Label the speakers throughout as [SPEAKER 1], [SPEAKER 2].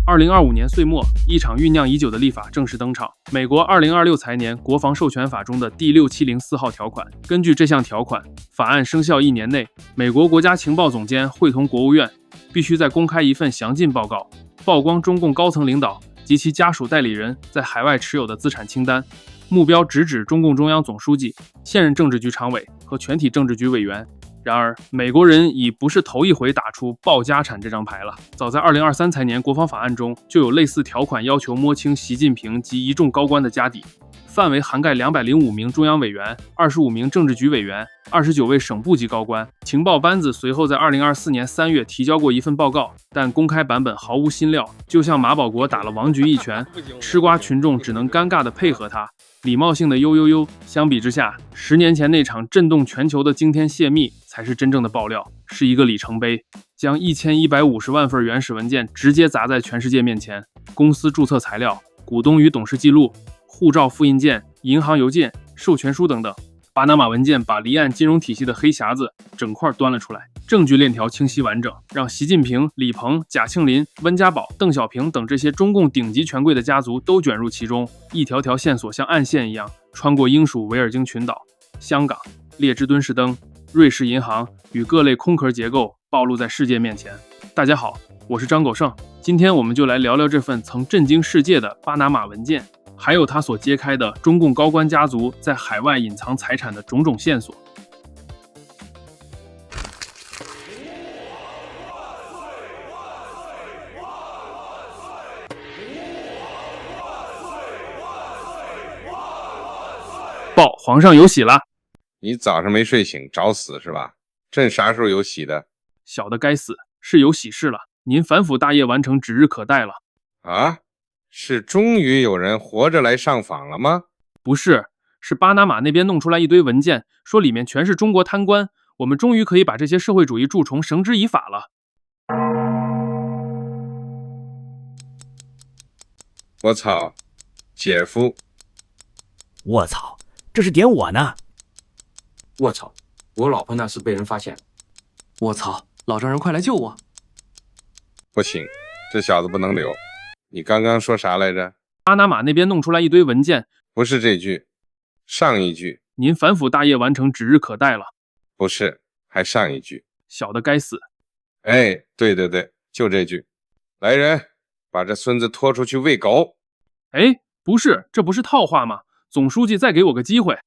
[SPEAKER 1] 2025年岁末，一场酝酿已久的立法正式登场。美国2026财年国防授权法中的第6704号条款，根据这项条款，法案生效1年内，美国国家情报总监会同国务院，必须再公开一份详尽报告，曝光中共高层领导及其家属代理人在海外持有的资产清单，目标直指中共中央总书记、现任政治局常委和全体政治局委员。然而，美国人已不是头一回打出报家产这张牌了。早在2023财年国防法案中，就有类似条款要求摸清习近平及一众高官的家底，范围涵盖205名中央委员、25名政治局委员、29位省部级高官。情报班子随后在2024年3月提交过一份报告，但公开版本毫无新料，就像马保国打了王局一拳，吃瓜群众只能尴尬地配合他，礼貌性的呦呦呦。相比之下，10年前那场震动全球的惊天泄密才是真正的爆料，是一个里程碑，将1150万份原始文件直接砸在全世界面前，公司注册材料、股东与董事记录、护照复印件、银行邮件、授权书等等，巴拿马文件把离岸金融体系的黑匣子整块端了出来，证据链条清晰完整，让习近平、李鹏、贾庆林、温家宝、邓小平等这些中共顶级权贵的家族都卷入其中，一条条线索像暗线一样穿过英属维尔京群岛、香港、列支敦士登、瑞士银行与各类空壳结构暴露在世界面前。大家好，我是张狗剩，今天我们就来聊聊这份曾震惊世界的巴拿马文件，还有它所揭开的中共高官家族在海外隐藏财产的种种线索。报，皇上有喜了！
[SPEAKER 2] 你早上没睡醒，找死是吧？朕啥时候有喜的？
[SPEAKER 1] 小的该死，是有喜事了。您反腐大业完成，指日可待了。
[SPEAKER 2] 啊？是终于有人活着来上访了吗？
[SPEAKER 1] 不是，是巴拿马那边弄出来一堆文件，说里面全是中国贪官，我们终于可以把这些社会主义蛀虫绳之以法了。
[SPEAKER 2] 我操，姐夫！
[SPEAKER 3] 我操，这是点我呢！
[SPEAKER 4] 我操，我老婆那是被人发现了！
[SPEAKER 5] 我操，老丈人快来救我！
[SPEAKER 2] 不行，这小子不能留。你刚刚说啥来着？
[SPEAKER 1] 巴拿马那边弄出来一堆文件，
[SPEAKER 2] 不是这句，上一句。
[SPEAKER 1] 您反腐大业完成，指日可待了。
[SPEAKER 2] 不是，还上一句。
[SPEAKER 1] 小的该死。
[SPEAKER 2] 哎，对对对，就这句。来人，把这孙子拖出去喂狗。
[SPEAKER 1] 哎，不是，这不是套话吗？总书记再给我个机会。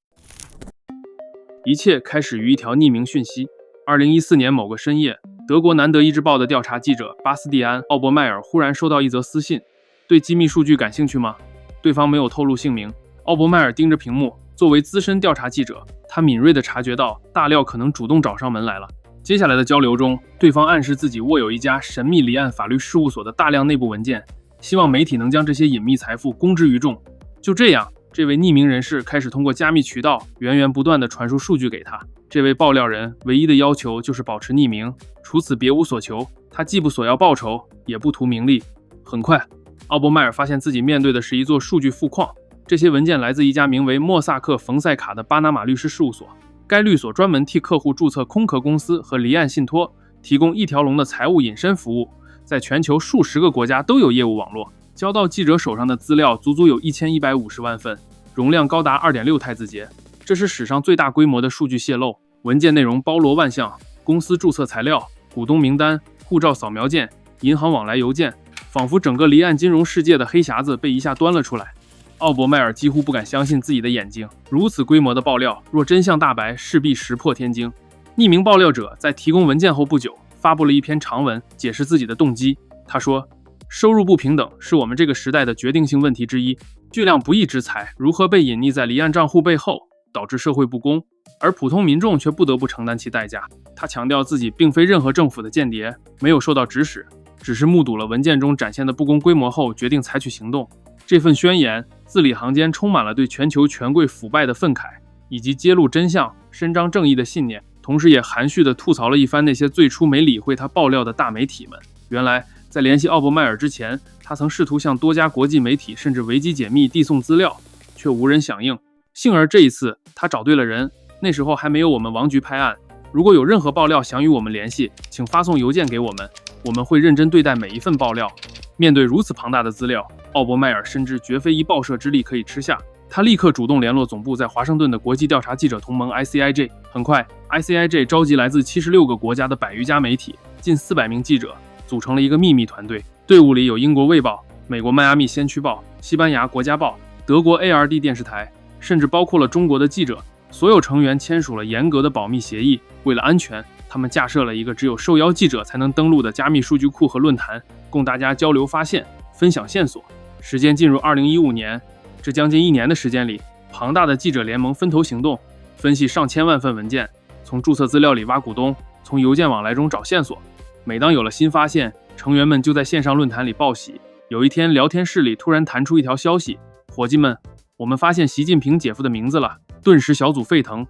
[SPEAKER 1] 一切开始于一条匿名讯息。2014年某个深夜，德国南德意志报的调查记者巴斯蒂安·奥伯迈尔忽然收到一则私信，对机密数据感兴趣吗？对方没有透露姓名。奥伯迈尔盯着屏幕，作为资深调查记者，他敏锐地察觉到大料可能主动找上门来了。接下来的交流中，对方暗示自己握有一家神秘离岸法律事务所的大量内部文件，希望媒体能将这些隐秘财富公之于众。就这样，这位匿名人士开始通过加密渠道源源不断地传输数据给他。这位爆料人唯一的要求就是保持匿名，除此别无所求。他既不索要报酬，也不图名利。很快，奥伯迈尔发现自己面对的是一座数据富矿。这些文件来自一家名为莫萨克·冯塞卡的巴拿马律师事务所。该律所专门替客户注册空壳公司和离岸信托，提供一条龙的财务隐身服务，在全球数十个国家都有业务网络。交到记者手上的资料足足有1150万份，容量高达2.6太字节，这是史上最大规模的数据泄露。文件内容包罗万象，公司注册材料、股东名单、护照扫描件、银行往来邮件，仿佛整个离岸金融世界的黑匣子被一下端了出来。奥伯迈尔几乎不敢相信自己的眼睛，如此规模的爆料，若真相大白，势必石破天惊。匿名爆料者在提供文件后不久，发布了一篇长文，解释自己的动机。他说，收入不平等是我们这个时代的决定性问题之一，巨量不义之财如何被隐匿在离岸账户背后，导致社会不公，而普通民众却不得不承担其代价。他强调自己并非任何政府的间谍，没有受到指使，只是目睹了文件中展现的不公规模后决定采取行动。这份宣言字里行间充满了对全球权贵腐败的愤慨，以及揭露真相、伸张正义的信念，同时也含蓄地吐槽了一番那些最初没理会他爆料的大媒体们。原来在联系奥伯迈尔之前，他曾试图向多家国际媒体甚至维基解密递送资料，却无人响应。幸而这一次他找对了人，那时候还没有我们王局拍案。如果有任何爆料想与我们联系，请发送邮件给我们，我们会认真对待每一份爆料。面对如此庞大的资料，奥伯迈尔深知绝非一报社之力可以吃下，他立刻主动联络总部在华盛顿的国际调查记者同盟 ICIJ。很快 ，ICIJ 召集来自76个国家的100余家媒体，近400名记者，组成了一个秘密团队。队伍里有英国《卫报》、美国《迈阿密先驱报》、西班牙《国家报》、德国 ARD 电视台，甚至包括了中国的记者。所有成员签署了严格的保密协议。为了安全，他们架设了一个只有受邀记者才能登录的加密数据库和论坛，供大家交流发现、分享线索。时间进入2015年，这将近1年的时间里，庞大的记者联盟分头行动，分析上千万份文件，从注册资料里挖股东，从邮件往来中找线索。每当有了新发现，成员们就在线上论坛里报喜。有一天，聊天室里突然弹出一条消息：伙计们，我们发现习近平姐夫的名字了！顿时小组沸腾。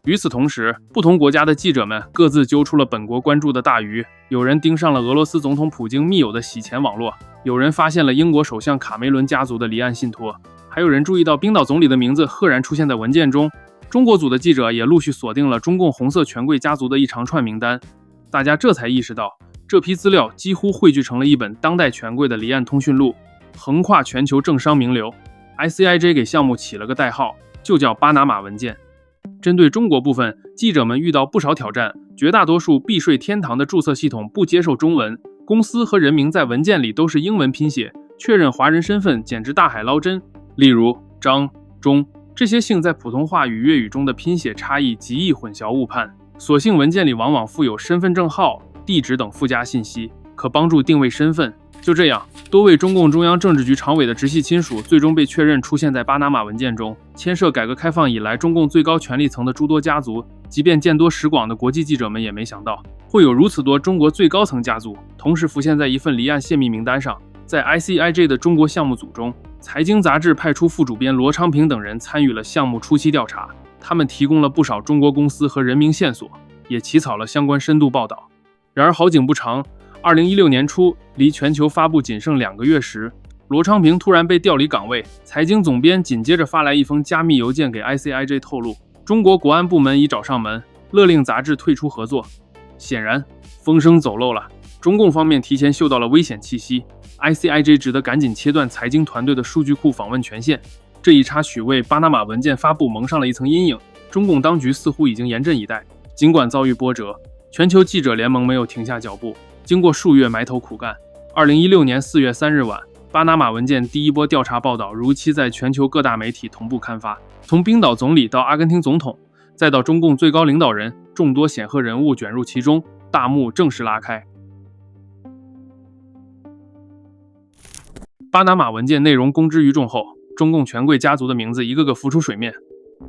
[SPEAKER 1] 与此同时，不同国家的记者们各自揪出了本国关注的大鱼。有人盯上了俄罗斯总统普京密友的洗钱网络，有人发现了英国首相卡梅伦家族的离岸信托，还有人注意到冰岛总理的名字赫然出现在文件中。中国组的记者也陆续锁定了中共红色权贵家族的一长串名单。大家这才意识到，这批资料几乎汇聚成了一本当代权贵的离岸通讯录，横跨全球政商名流。ICIJ 给项目起了个代号，就叫巴拿马文件。针对中国部分，记者们遇到不少挑战，绝大多数避税天堂的注册系统不接受中文，公司和人名在文件里都是英文拼写，确认华人身份简直大海捞针。例如张、钟这些姓在普通话与粤语中的拼写差异极易混淆误判，所幸文件里往往附有身份证号、地址等附加信息，可帮助定位身份。就这样，多位中共中央政治局常委的直系亲属最终被确认出现在巴拿马文件中。牵涉改革开放以来中共最高权力层的诸多家族，即便见多识广的国际记者们也没想到，会有如此多中国最高层家族同时浮现在一份离岸泄密名单上。在 ICIJ 的中国项目组中，财经杂志派出副主编罗昌平等人参与了项目初期调查，他们提供了不少中国公司和人名线索，也起草了相关深度报道。然而好景不长，2016年初，离全球发布仅剩2个月时，罗昌平突然被调离岗位。财经总编紧接着发来一封加密邮件给 ICIJ 透露，中国国安部门已找上门，勒令杂志退出合作。显然，风声走漏了，中共方面提前嗅到了危险气息。ICIJ 只得赶紧切断财经团队的数据库访问权限。这一插曲为巴拿马文件发布蒙上了一层阴影。中共当局似乎已经严阵以待，尽管遭遇波折，全球记者联盟没有停下脚步。经过数月埋头苦干，2016年4月3日晚，巴拿马文件第一波调查报道如期在全球各大媒体同步刊发。从冰岛总理到阿根廷总统，再到中共最高领导人，众多显赫人物卷入其中，大幕正式拉开。巴拿马文件内容公之于众后，中共权贵家族的名字一个个浮出水面。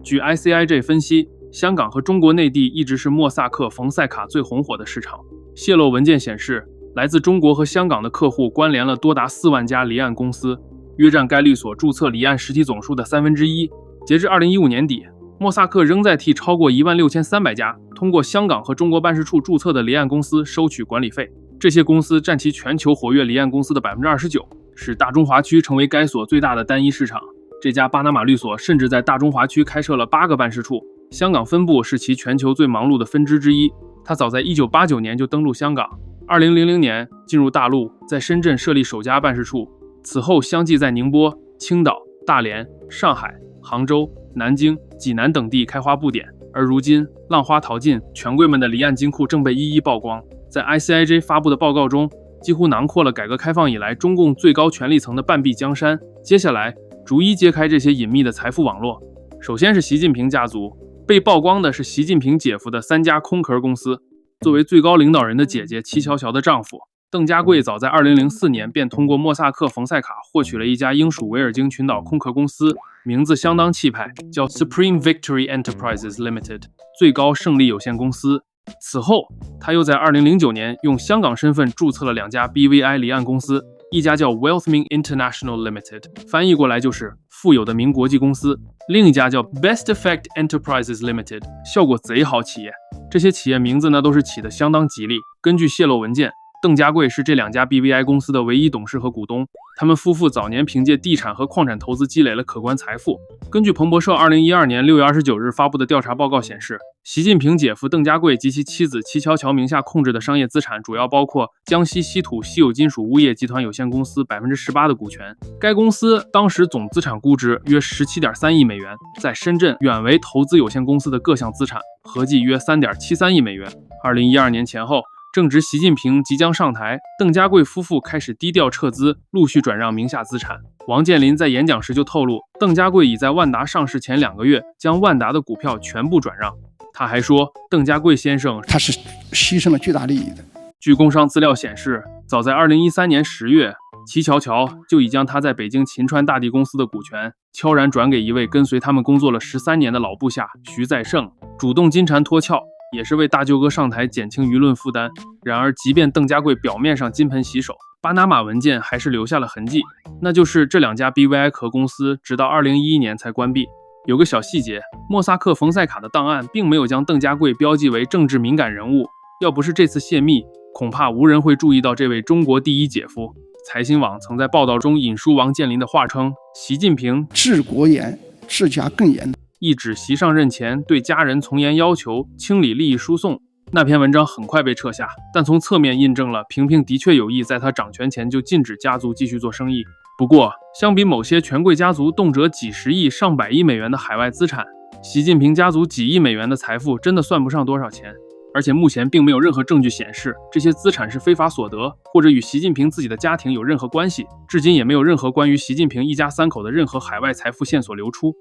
[SPEAKER 1] 据 ICIJ 分析，香港和中国内地一直是莫萨克冯塞卡最红火的市场。泄露文件显示，来自中国和香港的客户关联了多达4万家离岸公司，约占该律所注册离岸实体总数的1/3。截至2015年底，莫萨克仍在替超过16300家通过香港和中国办事处注册的离岸公司收取管理费。这些公司占其全球活跃离岸公司的29%，使大中华区成为该所最大的单一市场。这家巴拿马律所甚至在大中华区开设了8个办事处，香港分部是其全球最忙碌的分支之一。他早在1989年就登陆香港，2000年进入大陆，在深圳设立首家办事处，此后相继在宁波、青岛、大连、上海、杭州、南京、济南等地开花布点。而如今浪花淘尽，权贵们的离岸金库正被一一曝光。在 ICIJ 发布的报告中，几乎囊括了改革开放以来中共最高权力层的半壁江山。接下来逐一揭开这些隐秘的财富网络。首先是习近平家族，被曝光的是习近平姐夫的3家空壳公司。作为最高领导人的姐姐齐乔乔的丈夫邓家贵，早在2004年便通过莫萨克冯塞卡获取了一家英属维尔京群岛空壳公司，名字相当气派，叫 Supreme Victory Enterprises Limited 最高胜利有限公司。此后他又在2009年用香港身份注册了2家 BVI 离岸公司，一家叫 Wealthmin International Limited， 翻译过来就是富有的民国际公司，另一家叫 Best Effect Enterprises Limited， 效果贼好企业。这些企业名字呢都是起得相当吉利。根据泄露文件，邓家贵是这2家 BVI 公司的唯一董事和股东，他们夫妇早年凭借地产和矿产投资积累了可观财富。根据彭博社2012年6月29日发布的调查报告显示，习近平姐夫邓家贵及其妻子齐乔乔名下控制的商业资产主要包括江西稀土稀有金属物业集团有限公司 18% 的股权。该公司当时总资产估值约 17.3 亿美元，在深圳远为投资有限公司的各项资产合计约 3.73 亿美元。2012年前后，正值习近平即将上台，邓家贵夫妇开始低调撤资，陆续转让名下资产。王健林在演讲时就透露，邓家贵已在万达上市前2个月将万达的股票全部转让。他还说，邓家贵先生
[SPEAKER 6] 他是牺牲了巨大利益的。
[SPEAKER 1] 据工商资料显示，早在2013年10月，齐乔乔就已将他在北京秦川大地公司的股权悄然转给一位跟随他们工作了13年的老部下徐再胜，主动金蝉脱壳，也是为大舅哥上台减轻舆论负担。然而，即便邓家贵表面上金盆洗手，巴拿马文件还是留下了痕迹，那就是这2家 BVI 壳公司直到2011年才关闭。有个小细节，莫萨克冯塞卡的档案并没有将邓家贵标记为政治敏感人物，要不是这次泄密，恐怕无人会注意到这位中国第一姐夫。财新网曾在报道中引述王健林的话称，习近平
[SPEAKER 6] 治国严，治家更严，
[SPEAKER 1] 一指袭上任前对家人从严要求清理利益输送。那篇文章很快被撤下，但从侧面印证了平平的确有意在他掌权前就禁止家族继续做生意。不过，相比某些权贵家族动辄几十亿、上百亿美元的海外资产，习近平家族几亿美元的财富真的算不上多少钱。而且目前并没有任何证据显示这些资产是非法所得，或者与习近平自己的家庭有任何关系。至今也没有任何关于习近平一家3口的任何海外财富线索流出。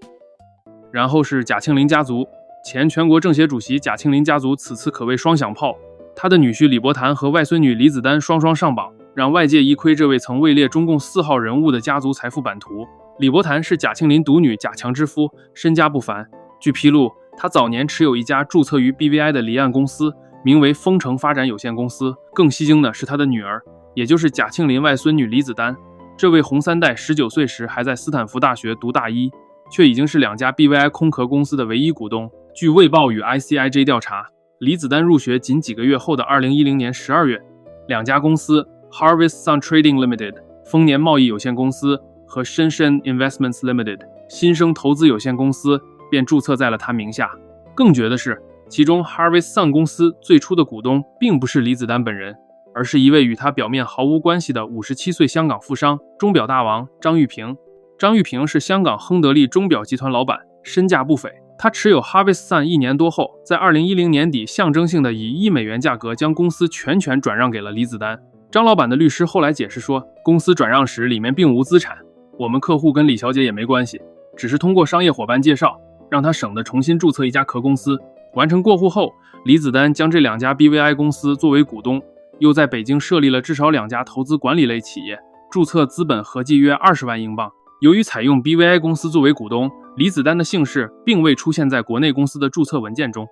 [SPEAKER 1] 然后是贾庆林家族，前全国政协主席贾庆林家族此次可谓双响炮，他的女婿李伯坛和外孙女李子丹双双上榜，让外界一窥这位曾位列中共4号人物的家族财富版图。李伯坛是贾庆林独女贾强之夫，身家不凡。据披露，他早年持有一家注册于 BVI 的离岸公司，名为丰城发展有限公司。更吸睛的是他的女儿，也就是贾庆林外孙女李子丹。这位红三代19岁时还在斯坦福大学读大一，却已经是2家 BVI 空壳公司的唯一股东。据《卫报》与 ICIJ 调查，李子丹入学仅几个月后的2010年12月，2家公司 Harvest Sun Trading Limited 丰年贸易有限公司和 Shenzhen Investments Limited 新生投资有限公司便注册在了他名下。更绝的是，其中 Harvest Sun 公司最初的股东并不是李子丹本人，而是一位与他表面毫无关系的57岁香港富商钟表大王张玉平。张玉平是香港亨得利钟表集团老板，身价不菲。他持有 Harvest Sun 1年多后，在2010年底象征性的以1亿美元价格将公司全权转让给了李子丹。张老板的律师后来解释说，公司转让时里面并无资产，我们客户跟李小姐也没关系，只是通过商业伙伴介绍，让他省得重新注册一家壳公司。完成过户后，李子丹将这2家 BVI 公司作为股东，又在北京设立了至少2家投资管理类企业，注册资本合计约20万英镑。由于采用 BVI 公司作为股东，李子丹的姓氏并未出现在国内公司的注册文件中。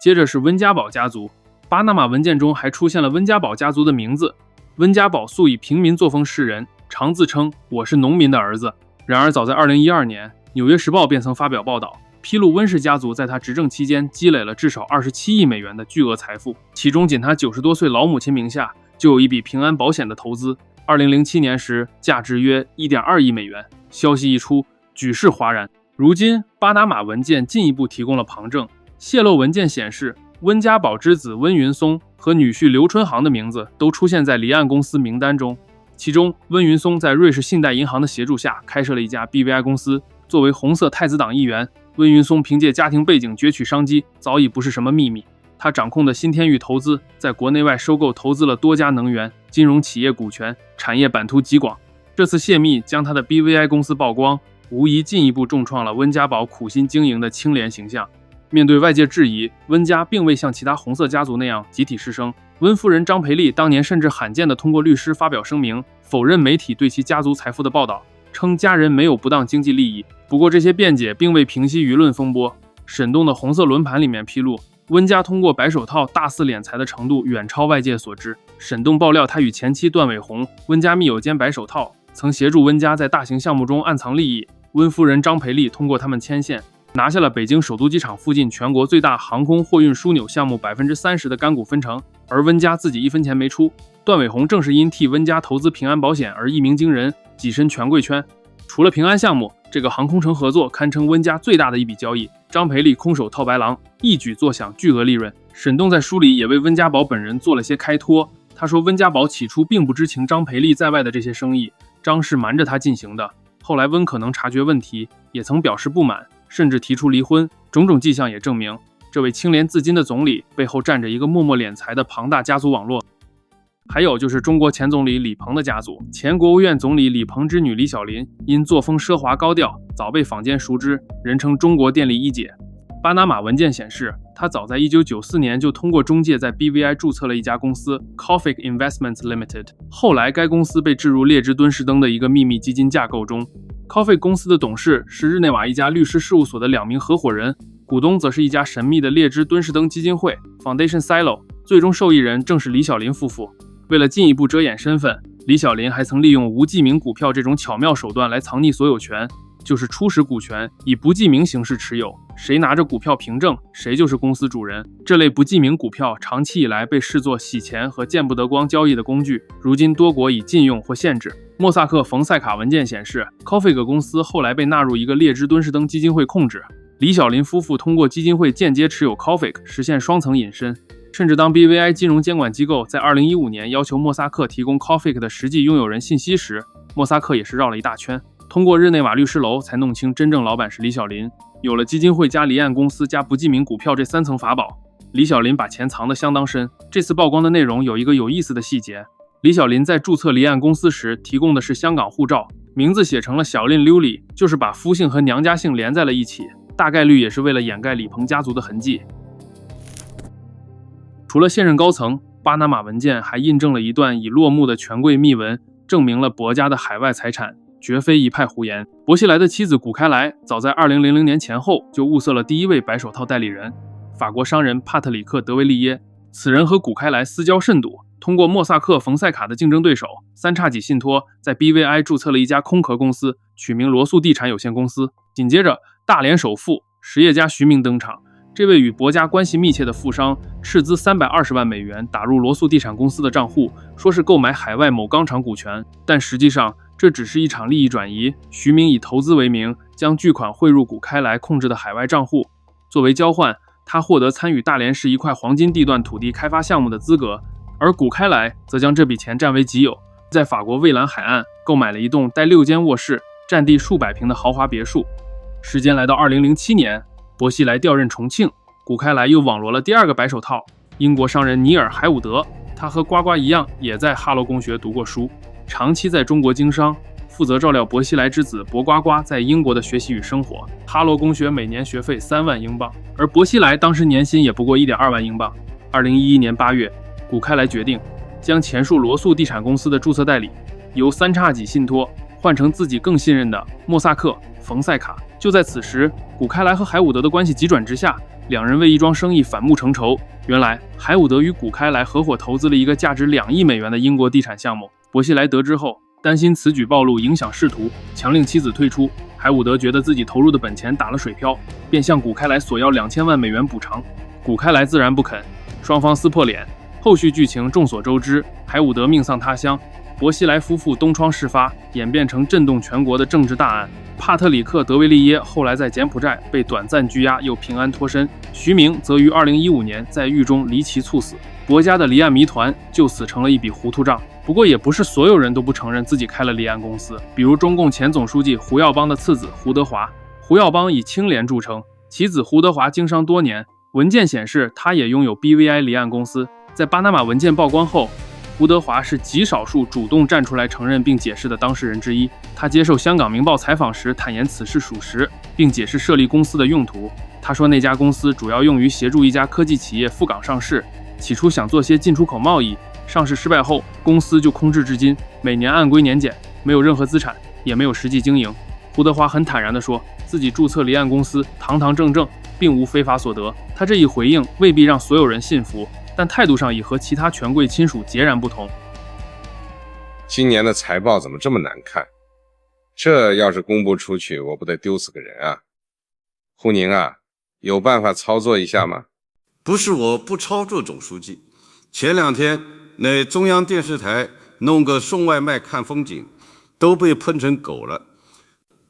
[SPEAKER 1] 接着是温家宝家族，巴拿马文件中还出现了温家宝家族的名字。温家宝素以平民作风示人，常自称我是农民的儿子。然而早在2012年，《纽约时报》便曾发表报道，披露温氏家族在他执政期间积累了至少27亿美元的巨额财富，其中仅他90多岁老母亲名下就有一笔平安保险的投资，2007年时价值约 1.2 亿美元。消息一出，举世哗然。如今巴拿马文件进一步提供了旁证，泄露文件显示，温家宝之子温云松和女婿刘春航的名字都出现在离岸公司名单中。其中，温云松在瑞士信贷银行的协助下开设了一家 BVI 公司。作为红色太子党议员，温云松凭借家庭背景攫取商机早已不是什么秘密。他掌控的新天域投资在国内外收购投资了多家能源、金融企业股权，产业版图极广。这次泄密将他的 BVI 公司曝光，无疑进一步重创了温家宝苦心经营的清廉形象。面对外界质疑，温家并未像其他红色家族那样集体失声。温夫人张培丽当年甚至罕见地通过律师发表声明，否认媒体对其家族财富的报道，称家人没有不当经济利益。不过这些辩解并未平息舆论风波。沈栋的红色轮盘里面披露，温家通过白手套大肆敛财的程度远超外界所知。沈栋爆料，他与前妻段伟红、温家密友间白手套，曾协助温家在大型项目中暗藏利益。温夫人张培丽通过他们牵线，拿下了北京首都机场附近全国最大航空货运枢纽项目 30% 的干股分成，而温家自己1分钱没出。段伟红正是因替温家投资平安保险而一鸣惊人，跻身权贵圈。除了平安项目，这个航空城合作堪称温家最大的一笔交易，张培利空手套白狼，一举坐享巨额利润。沈栋在书里也为温家宝本人做了些开脱，他说温家宝起初并不知情张培利在外的这些生意，张是瞒着他进行的。后来温可能察觉问题，也曾表示不满，甚至提出离婚。种种迹象也证明，这位清廉自矜的总理背后站着一个默默敛财的庞大家族网络。还有就是中国前总理李鹏的家族，前国务院总理李鹏之女李小琳，因作风奢华高调，早被坊间熟知，人称中国电力一姐。巴拿马文件显示，她早在1994年就通过中介在 BVI 注册了一家公司 Cofic Investments Limited， 后来该公司被置入列支敦士登的一个秘密基金架构中。Cofic 公司的董事是日内瓦一家律师事务所的2名合伙人，股东则是一家神秘的列支敦士登基金会 Foundation Silo， 最终受益人正是李小琳夫妇。为了进一步遮掩身份，李小琳还曾利用无记名股票这种巧妙手段来藏匿所有权，就是初始股权以不记名形式持有，谁拿着股票凭证，谁就是公司主人。这类不记名股票长期以来被视作洗钱和见不得光交易的工具，如今多国已禁用或限制。莫萨克冯塞卡文件显示 ，Cofic 公司后来被纳入一个列支敦士登基金会控制。李小琳夫妇通过基金会间接持有 Cofic， 实现双层隐身。甚至当 BVI 金融监管机构在2015年要求莫萨克提供 Cofic 的实际拥有人信息时，莫萨克也是绕了一大圈，通过日内瓦律师楼才弄清真正老板是李小琳。有了基金会加离岸公司加不记名股票这3层法宝，李小琳把钱藏得相当深。这次曝光的内容有一个有意思的细节，李小琳在注册离岸公司时提供的是香港护照，名字写成了小令溜里，就是把夫姓和娘家姓连在了一起，大概率也是为了掩盖李鹏家族的痕迹。除了现任高层，巴拿马文件还印证了一段已落幕的权贵秘闻，证明了博家的海外财产绝非一派胡言。薄熙来的妻子古开来早在2000年前后就物色了第一位白手套代理人，法国商人帕特里克·德维利耶。此人和古开来私交甚笃，通过莫萨克·冯塞卡的竞争对手三叉戟信托，在 BVI 注册了一家空壳公司，取名罗素地产有限公司。紧接着，大连首富实业家徐明登场。这位与博家关系密切的富商斥资320万美元打入罗素地产公司的账户，说是购买海外某钢厂股权，但实际上这只是一场利益转移。徐明以投资为名，将巨款汇入古开来控制的海外账户，作为交换，他获得参与大连市一块黄金地段土地开发项目的资格，而古开来则将这笔钱占为己有，在法国蔚蓝海岸购买了一栋带6间卧室、占地数百平的豪华别墅。时间来到2007年，薄熙来调任重庆，古开来又网罗了第2个白手套，英国商人尼尔·海伍德。他和呱呱一样，也在哈罗公学读过书，长期在中国经商，负责照料薄熙来之子薄呱呱在英国的学习与生活。哈罗公学每年学费3万英镑，而薄熙来当时年薪也不过1.2万英镑。2011年8月，古开来决定将前述罗素地产公司的注册代理由三叉戟信托换成自己更信任的莫萨克·冯塞卡。就在此时，古开来和海伍德的关系急转直下，两人为一桩生意反目成仇。原来，海伍德与古开来合伙投资了一个价值2亿美元的英国地产项目。薄熙来得知后，担心此举暴露影响仕途，强令妻子退出。海伍德觉得自己投入的本钱打了水漂，便向古开来索要2000万美元补偿。古开来自然不肯，双方撕破脸。后续剧情众所周知，海伍德命丧他乡，薄熙来夫妇东窗事发，演变成震动全国的政治大案。帕特里克·德维利耶后来在柬埔寨被短暂拘押，又平安脱身。徐明则于2015年在狱中离奇猝死。薄家的离岸谜团就此成了一笔糊涂账。不过也不是所有人都不承认自己开了离岸公司，比如中共前总书记胡耀邦的次子胡德华。胡耀邦以清廉著称，其子胡德华经商多年，文件显示他也拥有 BVI 离岸公司。在巴拿马文件曝光后，胡德华是极少数主动站出来承认并解释的当事人之一。他接受香港明报采访时坦言此事属实，并解释设立公司的用途。他说那家公司主要用于协助一家科技企业赴港上市，起初想做些进出口贸易，上市失败后公司就空置至今，每年按规年检，没有任何资产，也没有实际经营。胡德华很坦然地说自己注册离岸公司堂堂正正，并无非法所得。他这一回应未必让所有人信服，但态度上已和其他权贵亲属截然不同。
[SPEAKER 2] 今年的财报怎么这么难看？这要是公布出去，我不得丢死个人啊！胡宁啊，有办法操作一下吗？
[SPEAKER 7] 不是我不操作，总书记。前2天那中央电视台弄个送外卖看风景，都被喷成狗了。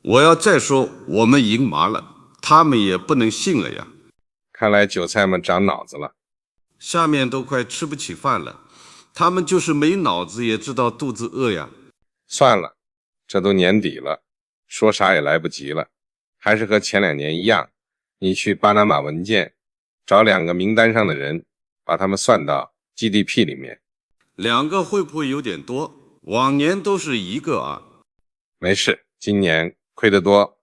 [SPEAKER 7] 我要再说我们赢麻了，他们也不能信了呀。
[SPEAKER 2] 看来韭菜们长脑子了。
[SPEAKER 7] 下面都快吃不起饭了，他们就是没脑子也知道肚子饿呀。
[SPEAKER 2] 算了，这都年底了，说啥也来不及了，还是和前2年一样，你去巴拿马文件找2个名单上的人，把他们算到 GDP 里面。
[SPEAKER 7] 2个会不会有点多？往年都是1个啊。
[SPEAKER 2] 没事，今年亏得多，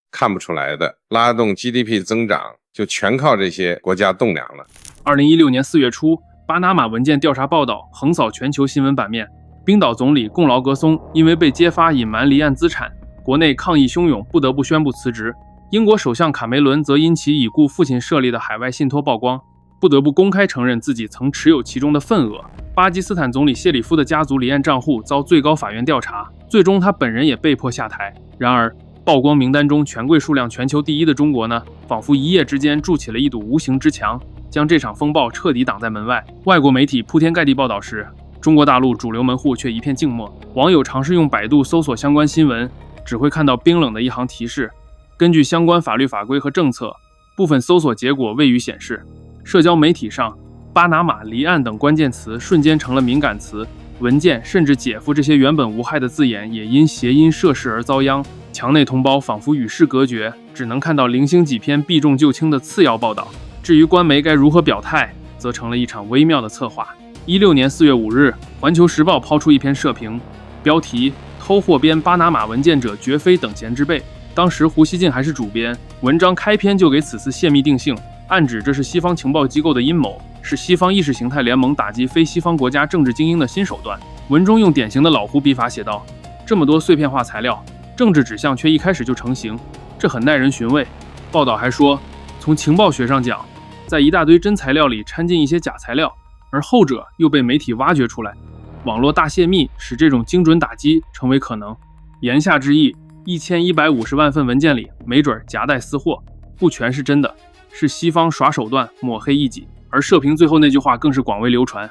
[SPEAKER 2] 看不出来的，拉动 GDP 增长就全靠这些国家栋梁了。
[SPEAKER 1] 2016年4月初，巴拿马文件调查报道横扫全球新闻版面。冰岛总理贡劳格松因为被揭发隐瞒离岸资产，国内抗议汹涌，不得不宣布辞职。英国首相卡梅伦则因其已故父亲设立的海外信托曝光，不得不公开承认自己曾持有其中的份额。巴基斯坦总理谢里夫的家族离岸账户遭最高法院调查，最终他本人也被迫下台。然而，曝光名单中权贵数量全球第1的中国呢，仿佛一夜之间筑起了一堵无形之墙，将这场风暴彻底挡在门外。外国媒体铺天盖地报道时，中国大陆主流门户却一片静默。网友尝试用百度搜索相关新闻，只会看到冰冷的一行提示：根据相关法律法规和政策，部分搜索结果未予显示。社交媒体上，巴拿马、离岸等关键词瞬间成了敏感词，文件甚至姐夫这些原本无害的字眼也因谐音涉事而遭殃。墙内同胞仿佛与世隔绝，只能看到零星几篇避重就轻的次要报道。至于官媒该如何表态，则成了一场微妙的策划。16年4月5日，环球时报抛出一篇社评，标题：偷货编巴拿马文件者绝非等闲之辈。当时胡锡进还是主编，文章开篇就给此次泄密定性，暗指这是西方情报机构的阴谋，是西方意识形态联盟打击非西方国家政治精英的新手段。文中用典型的老胡笔法写道：这么多碎片化材料，政治指向却一开始就成型，这很耐人寻味。报道还说，从情报学上讲，在一大堆真材料里掺进一些假材料，而后者又被媒体挖掘出来，网络大泄密使这种精准打击成为可能。言下之意，1150万份文件里没准夹带私货，不全是真的，是西方耍手段抹黑异己。而社评最后那句话更是广为流传：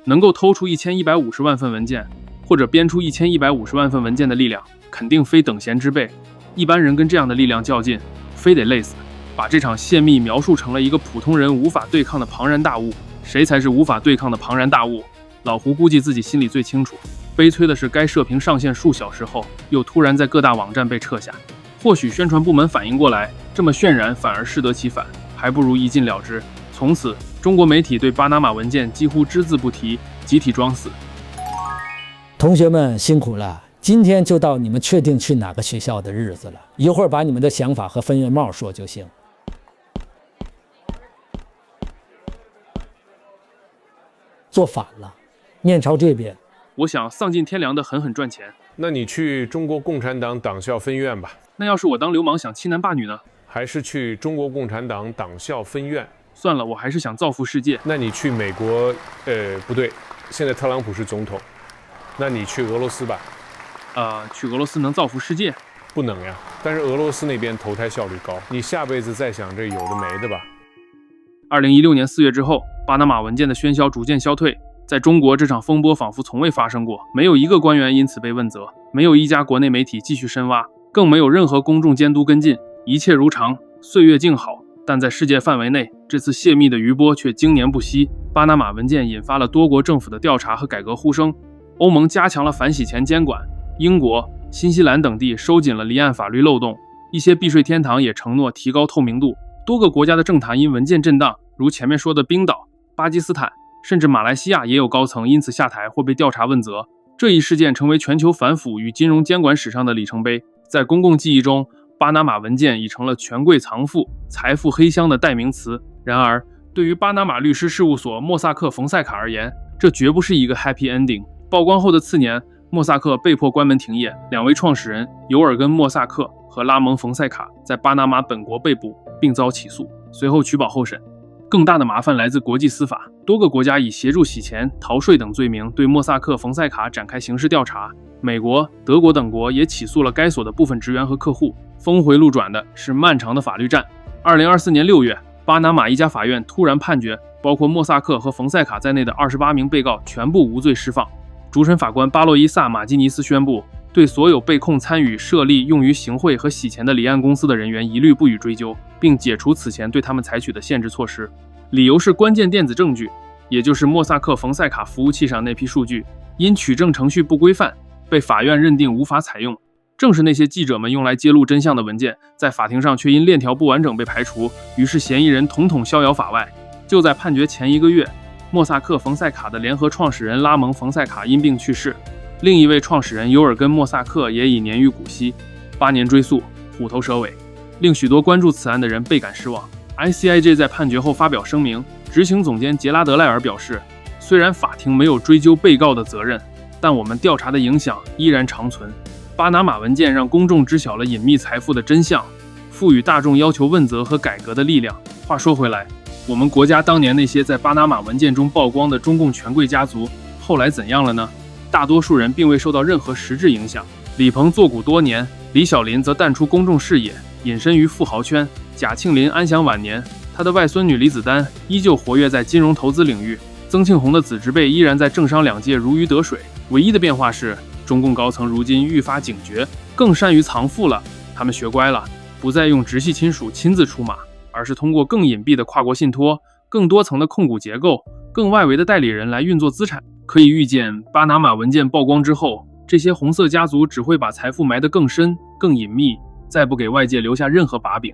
[SPEAKER 1] 能够偷出1150万份文件，或者编出1150万份文件的力量，肯定非等闲之辈。一般人跟这样的力量较劲，非得累死。把这场泄密描述成了一个普通人无法对抗的庞然大物，谁才是无法对抗的庞然大物？老胡估计自己心里最清楚。悲催的是，该社评上线数小时后，又突然在各大网站被撤下。或许宣传部门反应过来，这么渲染反而适得其反，还不如一禁了之。从此，中国媒体对巴拿马文件几乎只字不提，集体装死。
[SPEAKER 8] 同学们辛苦了，今天就到你们确定去哪个学校的日子了，一会儿把你们的想法和分院帽说就行。做反了，面朝这边。
[SPEAKER 1] 我想丧尽天良的狠狠赚钱。
[SPEAKER 9] 那你去中国共产党党校分院吧。
[SPEAKER 1] 那要是我当流氓想欺男霸女呢？
[SPEAKER 9] 还是去中国共产党党校分院。
[SPEAKER 1] 算了，我还是想造福世界。
[SPEAKER 9] 那你去美国，不对，现在特朗普是总统，那你去俄罗斯吧。
[SPEAKER 1] 去俄罗斯能造福世界？
[SPEAKER 9] 不能呀，但是俄罗斯那边投胎效率高，你下辈子再想这有的没的吧。
[SPEAKER 1] 2016年4月之后，巴拿马文件的喧嚣逐渐消退。在中国，这场风波仿佛从未发生过，没有一个官员因此被问责，没有一家国内媒体继续深挖，更没有任何公众监督跟进，一切如常，岁月静好。但在世界范围内，这次泄密的余波却经年不息。巴拿马文件引发了多国政府的调查和改革呼声，欧盟加强了反洗钱监管，英国、新西兰等地收紧了离岸法律漏洞，一些避税天堂也承诺提高透明度。多个国家的政坛因文件震荡，如前面说的冰岛、巴基斯坦，甚至马来西亚也有高层因此下台或被调查问责。这一事件成为全球反腐与金融监管史上的里程碑。在公共记忆中，巴拿马文件已成了权贵藏富、财富黑箱的代名词。然而，对于巴拿马律师事务所莫萨克·冯塞卡而言，这绝不是一个 happy ending。曝光后的次年，莫萨克被迫关门停业，两位创始人尤尔根·莫萨克和拉蒙·冯塞卡在巴拿马本国被捕，并遭起诉，随后取保候审。更大的麻烦来自国际司法，多个国家以协助洗钱、逃税等罪名对莫萨克·冯塞卡展开刑事调查。美国、德国等国也起诉了该所的部分职员和客户。峰回路转的是漫长的法律战。2024年6月，巴拿马一家法院突然判决，包括莫萨克和冯塞卡在内的28名被告全部无罪释放。主审法官巴洛伊萨·马基尼斯宣布，对所有被控参与设立用于行贿和洗钱的离岸公司的人员一律不予追究，并解除此前对他们采取的限制措施。理由是关键电子证据，也就是莫萨克冯塞卡服务器上那批数据，因取证程序不规范，被法院认定无法采用。正是那些记者们用来揭露真相的文件，在法庭上却因链条不完整被排除，于是嫌疑人统统逍遥法外。就在判决前1个月，莫萨克冯塞卡的联合创始人拉蒙·冯塞卡因病去世，另一位创始人尤尔根·莫萨克也已年逾古稀，8年追诉，虎头蛇尾，令许多关注此案的人倍感失望。ICIJ 在判决后发表声明，执行总监杰拉德·赖尔表示，虽然法庭没有追究被告的责任，但我们调查的影响依然长存。巴拿马文件让公众知晓了隐秘财富的真相，赋予大众要求问责和改革的力量。话说回来，我们国家当年那些在巴拿马文件中曝光的中共权贵家族，后来怎样了呢？大多数人并未受到任何实质影响。李鹏做股多年，李小林则淡出公众视野，隐身于富豪圈。贾庆林安享晚年，他的外孙女李子丹依旧活跃在金融投资领域。曾庆红的子侄辈依然在政商两界如鱼得水。唯一的变化是，中共高层如今愈发警觉，更善于藏富了。他们学乖了，不再用直系亲属亲自出马，而是通过更隐蔽的跨国信托、更多层的控股结构、更外围的代理人来运作资产。可以预见，巴拿马文件曝光之后，这些红色家族只会把财富埋得更深、更隐秘，再不给外界留下任何把柄。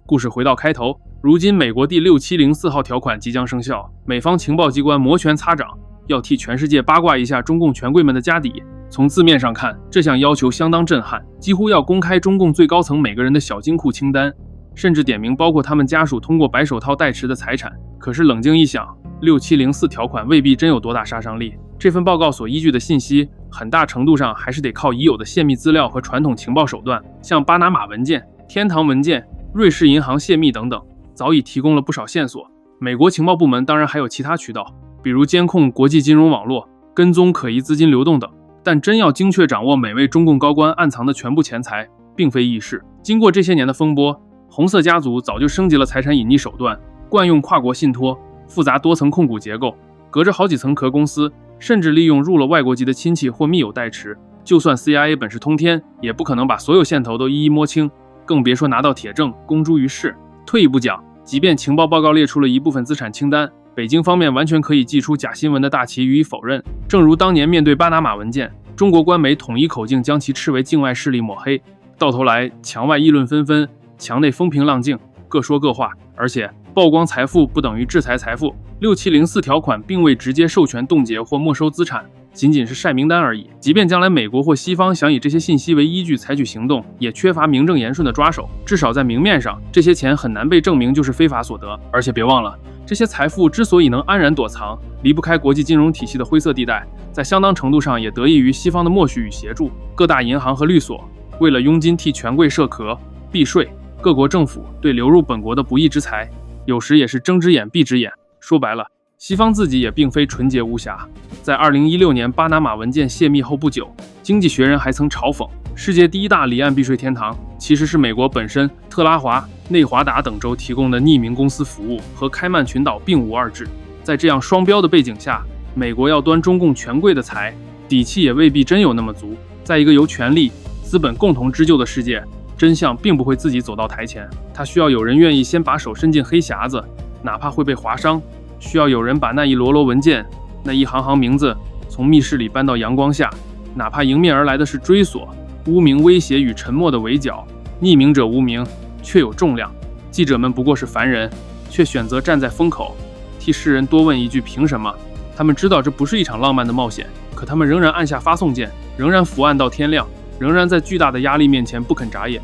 [SPEAKER 1] 故事回到开头，如今美国第6704号条款即将生效，美方情报机关摩拳擦掌，要替全世界八卦一下中共权贵们的家底。从字面上看，这项要求相当震撼，几乎要公开中共最高层每个人的小金库清单，甚至点名包括他们家属通过白手套代持的财产。可是冷静一想，6704条款未必真有多大杀伤力。这份报告所依据的信息，很大程度上还是得靠已有的泄密资料和传统情报手段，像巴拿马文件、天堂文件、瑞士银行泄密等等，早已提供了不少线索。美国情报部门当然还有其他渠道，比如监控国际金融网络、跟踪可疑资金流动等。但真要精确掌握每位中共高官暗藏的全部钱财，并非易事。经过这些年的风波，红色家族早就升级了财产隐匿手段，惯用跨国信托、复杂多层控股结构，隔着好几层壳公司，甚至利用入了外国籍的亲戚或密友代持。就算 CIA 本事通天，也不可能把所有线头都一一摸清，更别说拿到铁证公诸于世。退一步讲，即便情报报告列出了一部分资产清单，北京方面完全可以祭出假新闻的大旗予以否认。正如当年面对巴拿马文件，中国官媒统一口径将其斥为境外势力抹黑，到头来墙外议论纷纷，墙内风平浪静，各说各话。而且曝光财富不等于制裁财富，6704条款并未直接授权冻结或没收资产，仅仅是晒名单而已。即便将来美国或西方想以这些信息为依据采取行动，也缺乏名正言顺的抓手。至少在明面上，这些钱很难被证明就是非法所得。而且别忘了，这些财富之所以能安然躲藏，离不开国际金融体系的灰色地带，在相当程度上也得益于西方的默许与协助。各大银行和律所为了佣金替权贵设壳避税，各国政府对流入本国的不义之财，有时也是睁只眼闭只眼。说白了，西方自己也并非纯洁无瑕。在2016年巴拿马文件泄密后不久，经济学人还曾嘲讽，世界第一大离岸避税天堂其实是美国本身特拉华、内华达等州提供的匿名公司服务，和开曼群岛并无二致。在这样双标的背景下，美国要端中共权贵的财，底气也未必真有那么足。在一个由权力、资本共同织就的世界，真相并不会自己走到台前，它需要有人愿意先把手伸进黑匣子，哪怕会被划伤；需要有人把那一摞摞文件、那一行行名字从密室里搬到阳光下，哪怕迎面而来的是追索、污名、威胁与沉默的围剿。匿名者无名，却有重量。记者们不过是凡人，却选择站在风口，替世人多问一句凭什么。他们知道这不是一场浪漫的冒险，可他们仍然按下发送键，仍然伏案到天亮，仍然在巨大的压力面前不肯眨眼。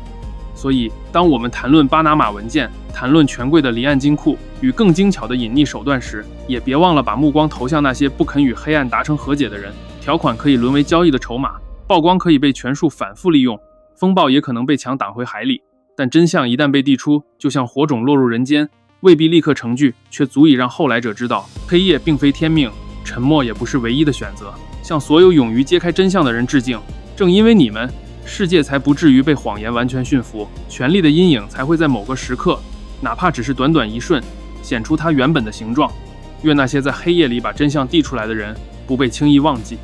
[SPEAKER 1] 所以当我们谈论巴拿马文件，谈论权贵的离岸金库与更精巧的隐匿手段时，也别忘了把目光投向那些不肯与黑暗达成和解的人。条款可以沦为交易的筹码，曝光可以被权术反复利用，风暴也可能被强挡回海里。但真相一旦被递出，就像火种落入人间，未必立刻成句，却足以让后来者知道，黑夜并非天命，沉默也不是唯一的选择。向所有勇于揭开真相的人致敬，正因为你们，世界才不至于被谎言完全驯服，权力的阴影才会在某个时刻，哪怕只是短短一瞬，显出它原本的形状。愿那些在黑夜里把真相递出来的人，不被轻易忘记。